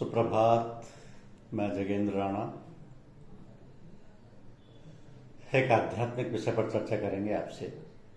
सुप्रभात। मैं जगेंद्र राणा एक आध्यात्मिक विषय पर चर्चा करेंगे आपसे।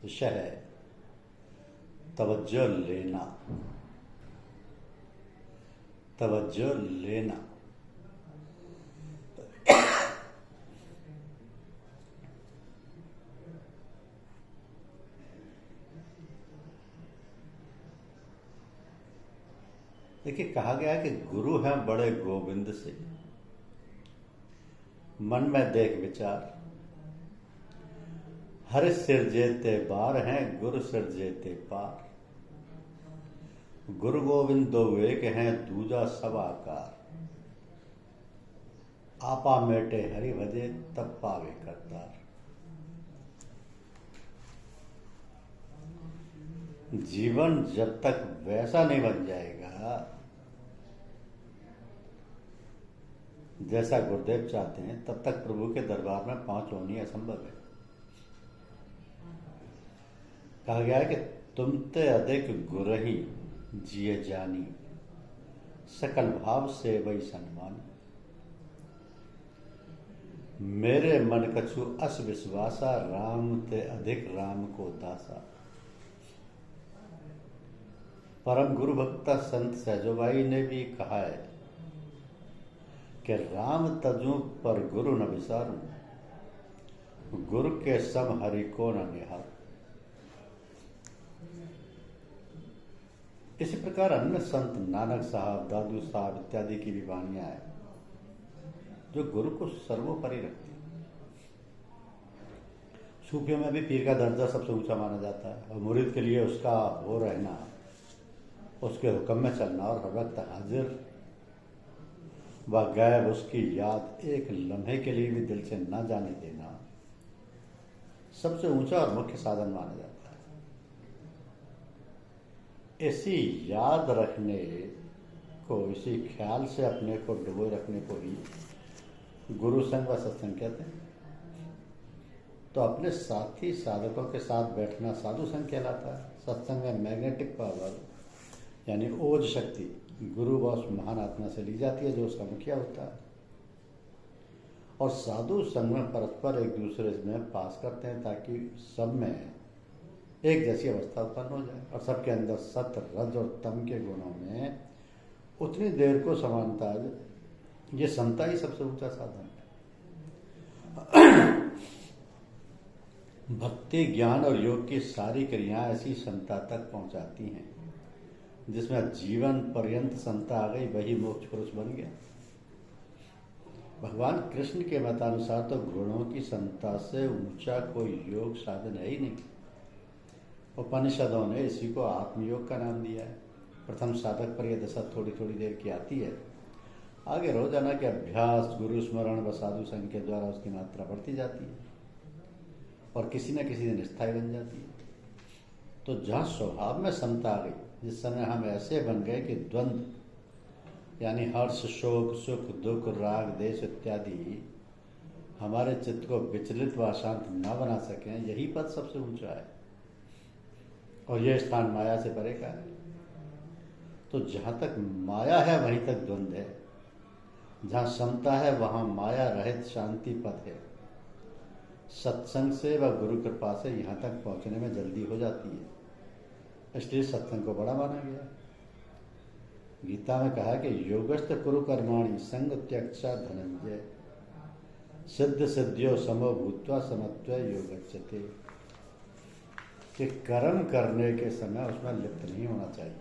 विषय है तवज्जो लेना। तवज्जो लेना। देखिए, कहा गया है कि गुरु हैं बड़े गोविंद से, मन में देख विचार, हर सिर जेते बार हैं, गुरु सिर जेते पार। गुरु गोविंद दो एक हैं, दूजा सब आकार। आपा मेटे हरि भजे, तब पावे करतार। जीवन जब तक वैसा नहीं बन जाएगा जैसा गुरुदेव चाहते हैं, तब तक प्रभु के दरबार में पहुंच होनी असंभव है। कहा गया है कि तुम ते अधिक गुरही जिये जानी, सकल भाव से वही सन्मानी। मेरे मन कछु अस विश्वासा, राम ते अधिक राम को दासा। परम गुरु भक्ता संत सहजोबाई ने भी कहा है कि राम तजू पर गुरु न विसारू, गुरु के सम हरि को न निहार। इसी प्रकार अन्य संत नानक साहब, दादू साहब इत्यादि की भी वाणियां हैं जो गुरु को सर्वोपरि रखती है। सूफियों में भी पीर का दर्जा सबसे ऊंचा माना जाता है और मुरीद के लिए उसका वो रहना, उसके हुक्म में चलना और हर वक्त हाजिर व गैब उसकी याद एक लम्हे के लिए भी दिल से न जाने देना सबसे ऊंचा और मुख्य साधन माना जाता है। इसी याद रखने को, इसी ख्याल से अपने को डुबोए रखने को ही गुरु संग व सत्संग कहते हैं। तो अपने साथी साधकों के साथ बैठना साधु संग कहलाता है। सत्संग में मैग्नेटिक पावर यानी ओज शक्ति गुरु व उस महान आत्मा से ली जाती है जो उसका मुखिया होता है, और साधु संग में परस्पर एक दूसरे में पास करते हैं ताकि सब में एक जैसी अवस्था उत्पन्न हो जाए और सबके अंदर सत्य, रज और तम के गुणों में उतनी देर को समानता। ये समता ही सबसे ऊंचा साधन है। भक्ति, ज्ञान और योग की सारी क्रियाएं ऐसी समता तक पहुंचाती हैं जिसमें जीवन पर्यंत समता आ गई, वही मोक्ष पुरुष बन गया। भगवान कृष्ण के मतानुसार तो गुणों की समता से ऊंचा कोई योग साधन है ही नहीं। उपनिषदों ने इसी को आत्मयोग का नाम दिया है। प्रथम साधक पर यह दशा थोड़ी थोड़ी देर की आती है, आगे रोजाना के अभ्यास, गुरु स्मरण व साधु संघ के द्वारा उसकी मात्रा बढ़ती जाती है और किसी न किसी दिन स्थायी बन जाती है। तो जहाँ स्वभाव में समता आ गई, जिस समय हम ऐसे बन गए कि द्वंद्व यानी हर्ष, शोक, सुख, दुख, राग, देश इत्यादि हमारे चित्त को विचलित व अशांत न बना सकें, यही पद सबसे ऊंचा है और यह स्थान माया से परे का है। तो जहाँ तक माया है वहीं तक द्वंद्व है, जहाँ समता है वहाँ माया रहित शांति पद है। सत्संग से व गुरु कृपा से यहाँ तक पहुँचने में जल्दी हो जाती है, इसलिए सत्संग को बड़ा माना गया। गीता में कहा कि योगस्थ कुरु कर्माणि संग त्यक्ता धनंजय, सिद्ध सिद्धियो समो भूत्वा समत्व योगच्यते। कि कर्म करने के समय उसमें लिप्त नहीं होना चाहिए,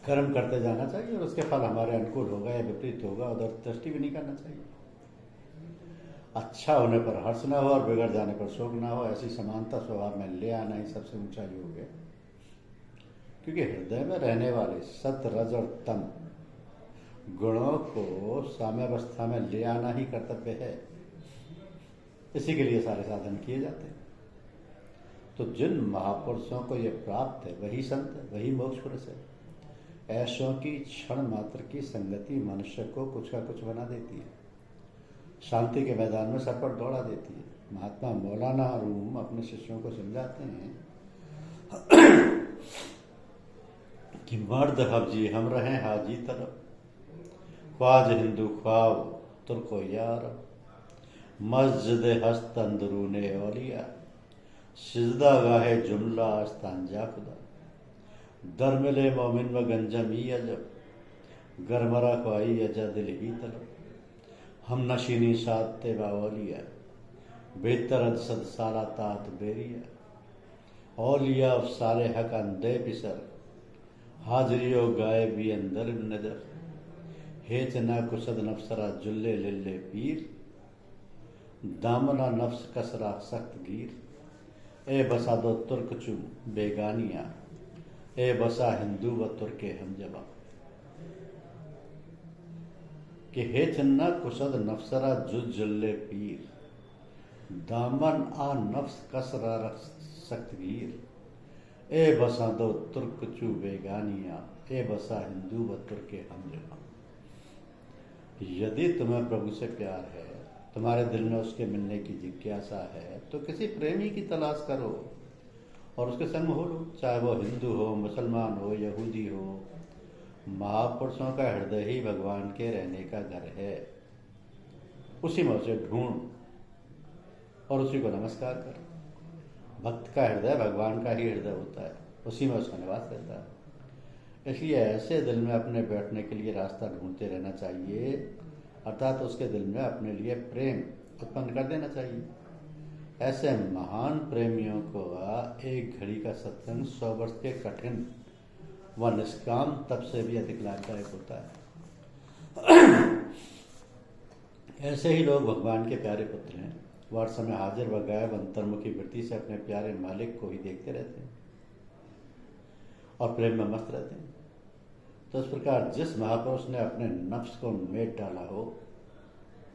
कर्म करते जाना चाहिए और उसके फल हमारे अनुकूल होगा या विपरीत होगा उधर दृष्टि भी नहीं करना चाहिए। अच्छा होने पर हर्ष ना हो और बिगड़ जाने पर शोक ना हो, ऐसी समानता स्वभाव में ले आना ही सबसे ऊंचा योग है। क्योंकि हृदय में रहने वाले सत्य, रज और तम गुणों को साम्यावस्था में ले आना ही कर्तव्य है। इसी के लिए सारे साधन किए जाते हैं। तो जिन महापुरुषों को यह प्राप्त है वही संत है, वही मोक्ष पुरुष है। ऐशों की क्षण मात्र की संगति मनुष्य को कुछ का कुछ बना देती है, शांति के मैदान में सर पर दौड़ा देती है। महात्मा मौलाना रूम अपने शिष्यों को समझाते हैं कि मर्द हब्जी हम रहे हाजी तरफ, ख्वाज हिंदू ख्वाब तुर्को यार, मस्जिद हस्त अंदरूने औलिया, सिजदा गाहे जुमला आस्तान जा खुदा, दर मिले मोमिन व गंजम ही अजब, गरमरा ख्वाई अजा दिल ही तलब, हम नशीनी सात तेबा औलिया, बेहतर सद साला तात बेरिया, औलिया साले हक अंदे पिसर, हाजरियो गाए भी अंदर नजर, हेच ना कुसद नफसरा जुल्ले लिल्ले पीर, दामना नफ्स कसरा सख्त गिर, ए बसा दो तुर्क चू बेगानिया, ए बसा हिंदू व तुर्के हम जबा, कि हेच ना कुसद नफसरा जुल्ले पीर, दामन आ नफ्स कसरा सख्त गिर, ए बसा दो तुर्क चू बेगानिया, ए बसा हिंदू व तुर्के हम जबा। यदि तुम्हें प्रभु से प्यार है, तुम्हारे दिल में उसके मिलने की जिज्ञासा है, तो किसी प्रेमी की तलाश करो और उसके संग हो लो, चाहे वो हिंदू हो, मुसलमान हो, यहूदी हो। महापुरुषों का हृदय ही भगवान के रहने का घर है, उसी में उसे ढूंढ और उसी को नमस्कार कर। भक्त का हृदय भगवान का ही हृदय होता है, उसी में उसका निवास रहता है। इसलिए ऐसे दिल में अपने बैठने के लिए रास्ता ढूंढते रहना चाहिए, अर्थात उसके दिल में अपने लिए प्रेम उत्पन्न कर देना चाहिए। ऐसे महान प्रेमियों को एक घड़ी का सत्संग 100 वर्ष के कठिन व निष्काम तप से भी अधिक लाभदायक होता है। ऐसे ही लोग भगवान के प्यारे पुत्र हैं। वह हर समय हाजिर व गायब अंतर्मुखी वृत्ति से अपने प्यारे मालिक को ही देखते रहते हैं और प्रेम में मस्त रहते हैं। तो इस प्रकार जिस महापुरुष ने अपने नफ्स को मेट डाला हो,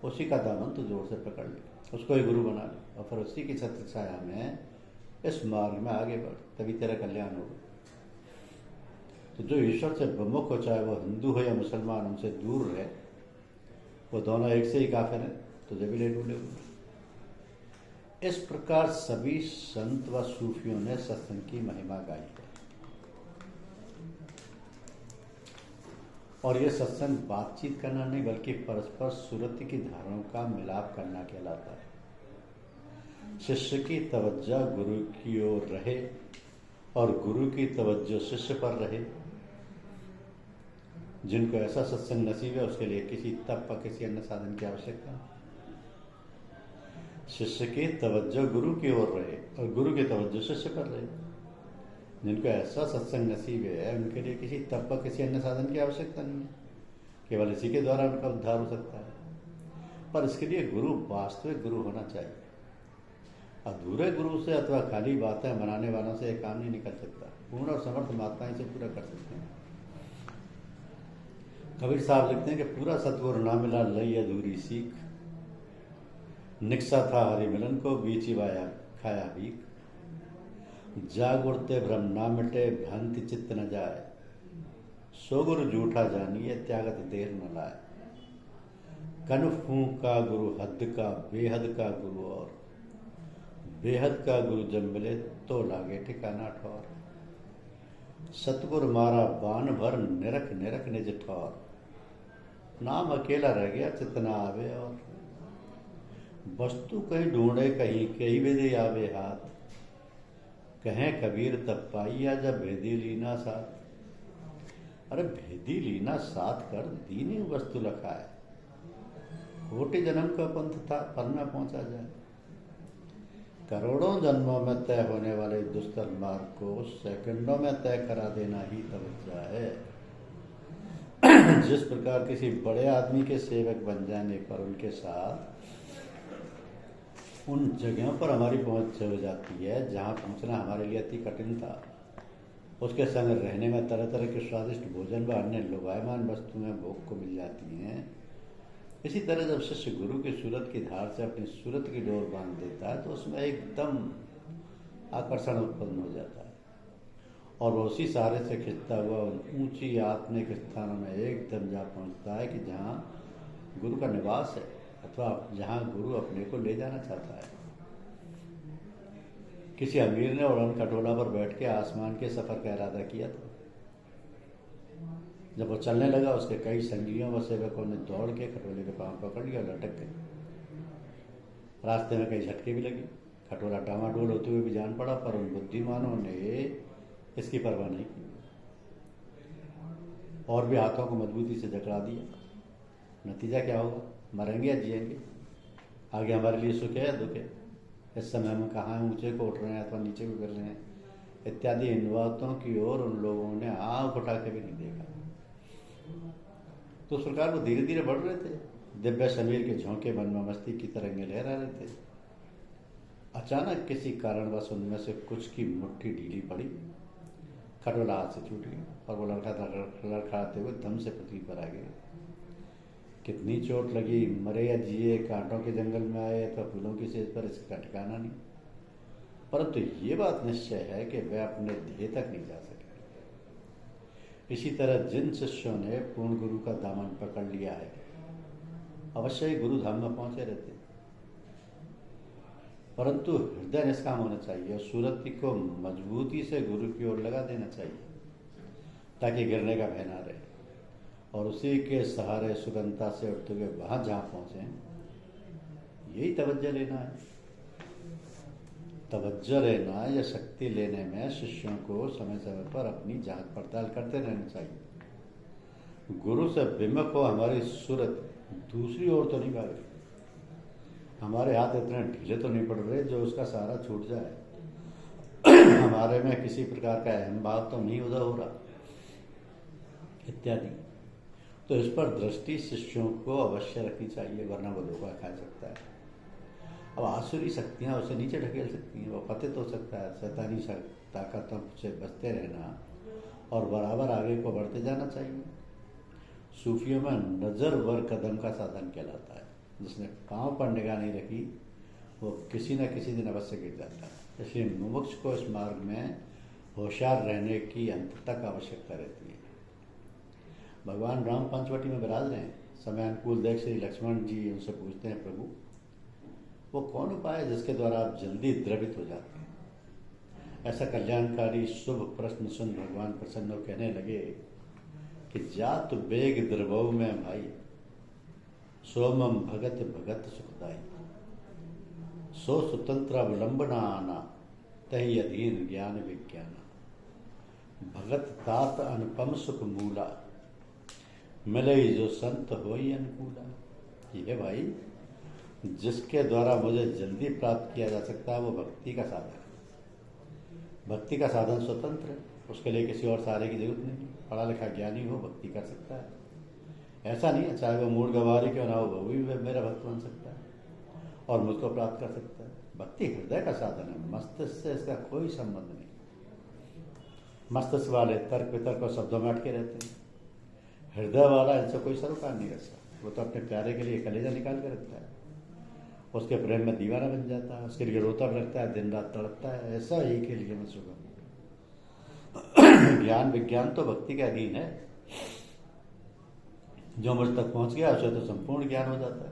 उसी का दामन तो जोर से पकड़ ले, उसको ही गुरु बना ले और फिर उसी की सत्य छाया में इस मार्ग में आगे बढ़, तभी तेरा कल्याण होगा। तो जो ईश्वर से विमुख हो, चाहे वो हिंदू हो या मुसलमान, उनसे दूर रहे, वो दोनों एक से ही काफिर हैं, तो जब भी ले डूले। इस प्रकार सभी संत व सूफियों ने सत्संग की महिमा गाई है। और ये सत्संग बातचीत करना नहीं, बल्कि परस्पर सुरति की धाराओं का मिलाप करना कहलाता है। शिष्य की तवज्जो गुरु की ओर रहे और गुरु की तवज्जो शिष्य पर रहे। जिनको ऐसा सत्संग नसीब है, उसके लिए किसी तप व किसी अन्य साधन की आवश्यकता नहीं। शिष्य की तवज्जो गुरु की ओर रहे और गुरु की तवज्जो शिष्य पर रहे। जिनको ऐसा सत्संग नसीब है, उनके लिए किसी तप व किसी अन्य साधन की आवश्यकता नहीं है, केवल इसी के द्वारा उनका उद्धार हो सकता है। पर इसके लिए गुरु वास्तविक गुरु होना चाहिए। अधूरे गुरु से अथवा खाली बातें बनाने वालों से एक काम नहीं निकल सकता। पूर्ण और समर्थ माताएं से पूरा कर सकते हैं। कबीर साहब लिखते हैं कि पूरा सतगुरु ना मिला लई अधूरी सीख, निकसा था हरि मिलन को बीच ही वाया खाया भीख, जाग उड़ते भ्रम ना मिटे भ्रांति चित्त न जाए, सो गुरु झूठा जानिए त्यागत देर न लाए, कन फूंक का गुरु हद का बेहद का गुरु और बेहद का गुरु जब मिले तो लागे ठिकाना ठौर, सतगुरु मारा बान भर निरख निरख निज ठौर, नाम अकेला रह गया चित न आवे और, वस्तु कहीं ढूंढे कहीं कहीं विधि आवे हाथ, कहें कबीर तब पाइया जब भेदी लीना साथ। अरे भेदी लीना साथ कर दीनी वस्तु लखाए, कोटि जन्म का पंथ था पर न पहुंचा जाए, करोड़ों जन्मों में तय होने वाले दुस्तर मार्ग को सेकंडों में तय करा देना ही तवज्जो है। जिस प्रकार किसी बड़े आदमी के सेवक बन जाने पर उनके साथ उन जगहों पर हमारी पहुंच हो जाती है जहां पहुंचना हमारे लिए अति कठिन था, उसके संग रहने में तरह तरह के स्वादिष्ट भोजन व अन्य लोभायमान वस्तुएं भोग को मिल जाती हैं। इसी तरह जब शिष्य गुरु की सूरत की धार से अपनी सूरत की डोर बांध देता है, तो उसमें एकदम आकर्षण उत्पन्न हो जाता है और वो उसी सहारे से खिंचता हुआ ऊंची आत्मिक स्थानों में एकदम जा पहुंचता है कि जहाँ गुरु का निवास है अथवा जहाँ गुरु अपने को ले जाना चाहता है। किसी अमीर ने उड़न खटोला पर बैठ के आसमान के सफर का इरादा किया था। जब वो चलने लगा उसके कई संगियों व सेवकों ने दौड़ के खटोले के पांव पकड़ लिया और लटक गए। रास्ते में कई झटके भी लगे, खटोला डामाडोल होते हुए भी जान पड़ा, पर उन बुद्धिमानों ने इसकी परवाह नहीं की और भी हाथों को मजबूती से जकड़ा दिया। नतीजा क्या होगा? मरेंगे या जिएंगे? आगे हमारे लिए सुख है या दुख है? इस समय हम कहाँ ऊंचे को उठ रहे हैं अथवा नीचे को गिर रहे हैं इत्यादि इन बातों की ओर उन लोगों ने आंख उठा के भी नहीं देखा। तो उस प्रकार वो धीरे धीरे बढ़ रहे थे। दिव्य समीर के झोंके मन में मस्ती की तरंगे लहरा रहे थे। अचानक किसी कारणवश उनमें से कुछ की मुट्ठी ढीली पड़ी, खटोला हाथ से छूट गया और वो लड़खड़ाते हुए दम से पृथ्वी पर आ गए। कितनी चोट लगी, मरे या जिए, कांटों के जंगल में आए अथवा फूलों की सेज पर, इसका ठिकाना नहीं। परंतु ये बात निश्चय है कि वे अपने ध्येय तक नहीं जा सके। इसी तरह जिन शिष्यों ने पूर्ण गुरु का दामन पकड़ लिया है अवश्य ही गुरु धाम में पहुंचे रहते, परंतु हृदय निष्काम होना चाहिए और सूरत को मजबूती से गुरु की ओर लगा देना चाहिए ताकि गिरने का भय ना रहे और उसी के सहारे सुगमता से उठते हुए वहां जहां पहुंचे, यही तवज्जो लेना है। तवज्जो लेना या शक्ति लेने में शिष्यों को समय समय पर अपनी जांच पड़ताल करते रहना चाहिए। गुरु से विमुख हो हमारी सूरत दूसरी ओर तो नहीं भाग रही, हमारे हाथ इतने ढीले तो नहीं पड़ रहे जो उसका सहारा छूट जाए, हमारे में किसी प्रकार का अहम भाव तो नहीं उदय हो रहा इत्यादि। तो इस पर दृष्टि शिष्यों को अवश्य रखनी चाहिए, वरना वो धोखा खा सकता है। अब आसुरी शक्तियां उसे नीचे ढकेल सकती हैं, वो पतित हो सकता है। शैतानी ताकतों से बचते रहना और बराबर आगे को बढ़ते जाना चाहिए। सूफियों में नजर वर कदम का साधन कहलाता है। जिसने पांव पर निगाह नहीं रखी वो किसी न किसी दिन अवश्य गिर जाता है। इसलिए मुमुक्ष को इस मार्ग में होशियार रहने की अंत तक आवश्यकता रहती है। भगवान राम पंचवटी में विराज रहे हैं। समय अनुकूल देख श्री लक्ष्मण जी उनसे पूछते हैं, प्रभु वो कौन उपाय है जिसके द्वारा आप जल्दी द्रवित हो जाते हैं? ऐसा कल्याणकारी शुभ प्रश्न सुन भगवान प्रसन्न हो कहने लगे कि जात बेग द्रवौ में भाई, सोमम भगत भगत सुखदाई, सो स्वतंत्र अवलंबना आना, तहि अधीन ज्ञान विज्ञाना, भगत तात अनुपम सुख मूला, मिले जो संत होई अनुकूला। ये भाई जिसके द्वारा मुझे जल्दी प्राप्त किया जा सकता है वो भक्ति का साधन है। भक्ति का साधन स्वतंत्र है, उसके लिए किसी और सहारे की जरूरत नहीं। पढ़ा लिखा ज्ञानी हो भक्ति कर सकता है, ऐसा नहीं है चाहे वो मूड गवारी क्यों ना हो वो भी मेरा भक्त बन सकता है और मुझको प्राप्त कर सकता है। भक्ति हृदय का साधन है, मस्तिष्क से इसका कोई संबंध नहीं। मस्तिष्क वाले तर्क वितर्क और शब्दों में अटके रहते हैं, हृदय वाला इनसे कोई सरोकार नहीं रखता। वो तो अपने प्यारे के लिए कलेजा निकाल के रखता है, उसके प्रेम में दीवाना बन जाता है, उसके लिए रोता भी रखता है, दिन रात तड़पता है। ऐसा ही के लिए मैं सुगम ज्ञान विज्ञान तो भक्ति के अधीन है। जो मुझ तक पहुंच गया उसे तो संपूर्ण ज्ञान हो जाता है।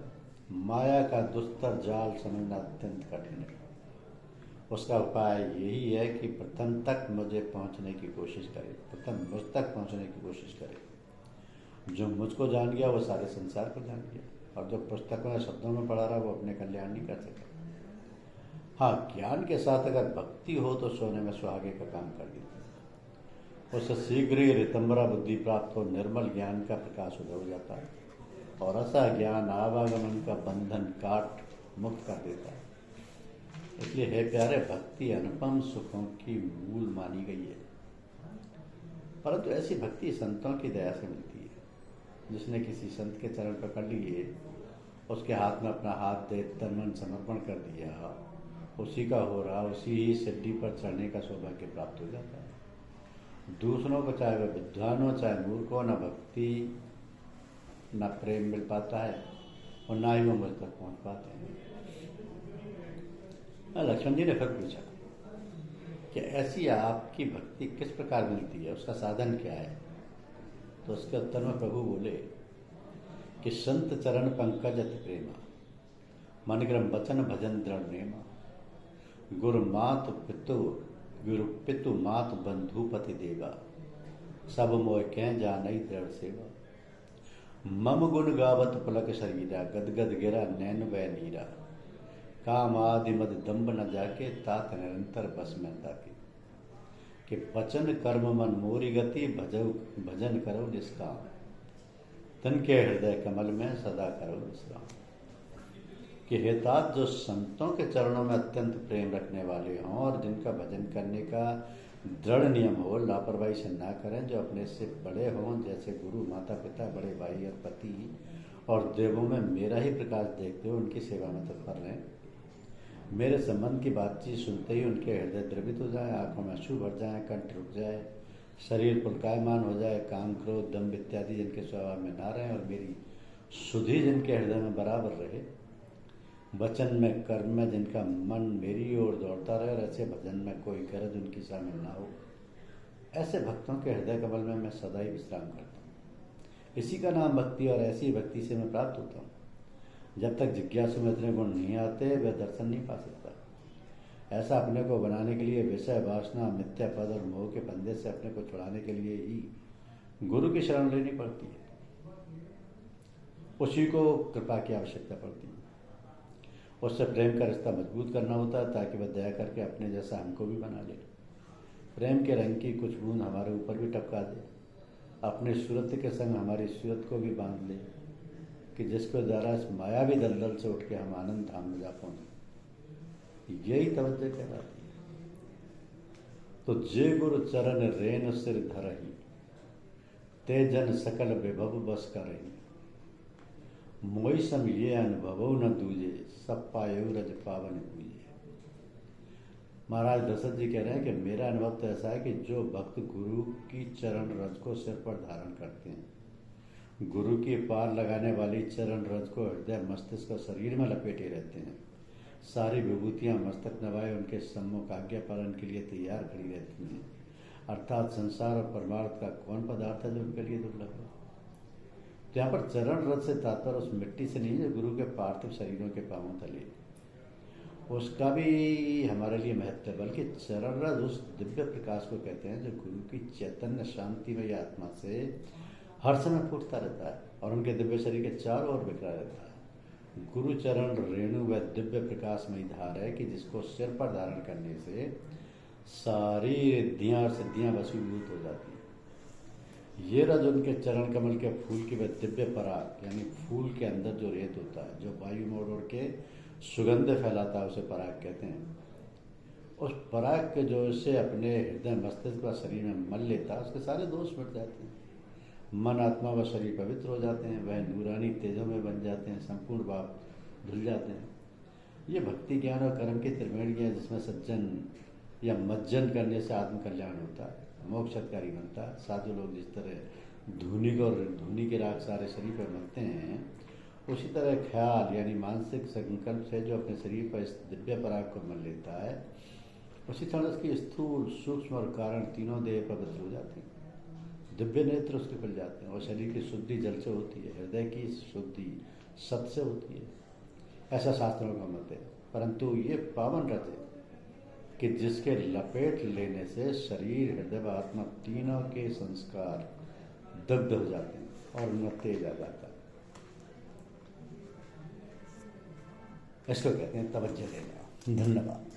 माया का दुस्तर जाल समझना अत्यंत कठिन है। उसका उपाय यही है कि प्रथम तक मुझे पहुंचने की कोशिश करे, प्रथम मुझ तक पहुंचने की कोशिश करे। जो मुझको जान गया वो सारे संसार को जान गया, और जो पुस्तकों में शब्दों में पढ़ा रहा वो अपने कल्याण नहीं कर सके। हाँ, ज्ञान के साथ अगर भक्ति हो तो सोने में सुहागे का काम कर देती है। उससे शीघ्र ही रितंबरा बुद्धि प्राप्त हो निर्मल ज्ञान का प्रकाश उदय हो जाता है और ऐसा ज्ञान आवागमन का बंधन काट मुक्त कर देता है। इसलिए हे प्यारे, भक्ति अनुपम सुखों की मूल मानी गई है। परंतु ऐसी भक्ति संतों की दया से मिलती है। जिसने किसी संत के चरण पकड़ लिए, उसके हाथ में अपना हाथ दे तन मन समर्पण कर दिया, उसी का हो रहा उसी ही सिद्धि पर चढ़ने का सौभाग्य प्राप्त हो जाता है। दूसरों को चाहे वह विद्वान हो चाहे मूर्ख हो, न भक्ति न प्रेम मिल पाता है और ना ही वो मुझ तक पहुँच पाते हैं। लक्ष्मण जी ने फिर पूछा कि ऐसी आपकी भक्ति किस प्रकार मिलती है, उसका साधन क्या है? तो उसके उत्तर में प्रभु बोले कि संत चरण पंकज अति प्रेमा, मनग्रम वचन भजन दृढ़ नेमा, गुरु पितु मात बंधु पति देवा, सब मोह कह जानई दृढ़ सेवा। मम गुण गावत पलक शरीरा, गदगद गिरा नैन वै नीरा। काम आदि मद दम्ब न जाके, तात निरंतर बस में ताके। कि वचन कर्म मन मोरी गति, भजन करो निष्काम। तन के हृदय कमल में सदा करो विश्राम। कि हे तात, जो संतों के चरणों में अत्यंत प्रेम रखने वाले हों और जिनका भजन करने का दृढ़ नियम हो, लापरवाही से ना करें, जो अपने से बड़े हों, जैसे गुरु, माता पिता, बड़े भाई और पति, और देवों में मेरा ही प्रकाश देखते हो, उनकी सेवा में तत्पर रहें। मेरे संबंध की बातचीत सुनते ही उनके हृदय द्रवित हो जाए, आंखों में आंसू भर जाए, कंठ रुक जाए, शरीर पुलकायमान हो जाए, काम क्रोध दंभ इत्यादि जिनके स्वभाव में ना रहें, और मेरी सुधि जिनके हृदय में बराबर रहे, वचन में कर्म में जिनका मन मेरी ओर दौड़ता रहे, और ऐसे भजन में कोई गरज उनकी शामिल ना हो, ऐसे भक्तों के हृदय कमल में मैं सदा ही विश्राम करता हूँ। इसी का नाम भक्ति, और ऐसी भक्ति से मैं प्राप्त होता हूँ। जब तक जिज्ञासु में इतने गुण नहीं आते, वह दर्शन नहीं पा सकता। ऐसा अपने को बनाने के लिए, विषय वासना, मिथ्या पद और मोह के फंदे से अपने को छुड़ाने के लिए ही गुरु की शरण लेनी पड़ती है। उसी को कृपा की आवश्यकता पड़ती है। उससे प्रेम का रिश्ता मजबूत करना होता है, ताकि वह दया करके अपने जैसा हमको भी बना ले। प्रेम के रंग की कुछ बूंद हमारे ऊपर भी टपका दे, अपने सूरत के संग हमारी सूरत को भी बांध ले, कि जिसको द्वारा इस मायावी दलदल से उठ के हम आनंद धाम में जा पहुंचे। यही तवज्जो कहलाती है। तो जे गुरु चरण रेन सिर धरही, ते जन सकल विभव बस करही। मोई सम ये अनुभवो न दूजे, सब पायो रज पावन पूजे। महाराज दशरथ जी कह रहे हैं कि मेरा अनुभव तो ऐसा है कि जो भक्त गुरु की चरण रज को सिर पर धारण करते हैं, गुरु की पार लगाने वाली चरण रज को हृदय मस्तिष्क और शरीर में लपेटे रहते हैं, सारी विभूतियां मस्तक नवाए उनके सम्मुख आज्ञा पालन के लिए तैयार खड़ी रहती हैं। अर्थात संसार और परमार्थ का कौन पदार्थ है जो उनके लिए दुर्लभ है। तो यहाँ पर चरण रज से तात्पर्य उस मिट्टी से नहीं, जो गुरु के पार्थिव शरीरों के पांवों तले, उसका भी हमारे लिए महत्व है। बल्कि चरण रज उस दिव्य प्रकाश को कहते हैं जो गुरु की चैतन्य शांतिमय आत्मा से हर समय फूटता रहता है और उनके दिव्य शरीर के चारों ओर बिखरा रहता है। गुरु चरण रेणु व दिव्य प्रकाश में धार है कि जिसको सिर पर धारण करने से सारी रिद्धियां और सिद्धियां वशीभूत हो जाती हैं। ये रज उनके चरण कमल के फूल की वह दिव्य पराग, यानी फूल के अंदर जो रेत होता है, जो वायु मोड़ ओढ़ के सुगंध फैलाता है, उसे पराग कहते हैं। उस पराग के जो इसे अपने हृदय मस्तिष्क व शरीर में मल लेता है, उसके सारे दोष मिट जाते हैं। मन, आत्मा व शरीर पवित्र हो जाते हैं, वह नूरानी तेजों में बन जाते हैं, संपूर्ण पाप धुल जाते हैं। ये भक्ति ज्ञान और कर्म की त्रिवेणी है, जिसमें सज्जन या मज्जन करने से आत्म कल्याण होता है, मोक्षकारी बनता है। साधु लोग जिस तरह धूनी के राग सारे शरीर पर मलते हैं, उसी तरह ख्याल यानी मानसिक संकल्प से जो अपने शरीर पर इस दिव्य पराग को मल लेता है, उसी तरह उसकी स्थूल, सूक्ष्म और कारण तीनों देह पवित्र हो जाते हैं। दिव्य नेत्र उसके खुल जाते हैं और शरीर की शुद्धि जल से होती है, हृदय की शुद्धि सत से होती है, ऐसा शास्त्रों का मत है। परंतु ये पावन रज है कि जिसके लपेट लेने से शरीर, हृदय व आत्मा तीनों के संस्कार दग्ध हो जाते हैं और उनमें तेज आ जाता है। इसको कहते हैं तवज्जो देना। धन्यवाद।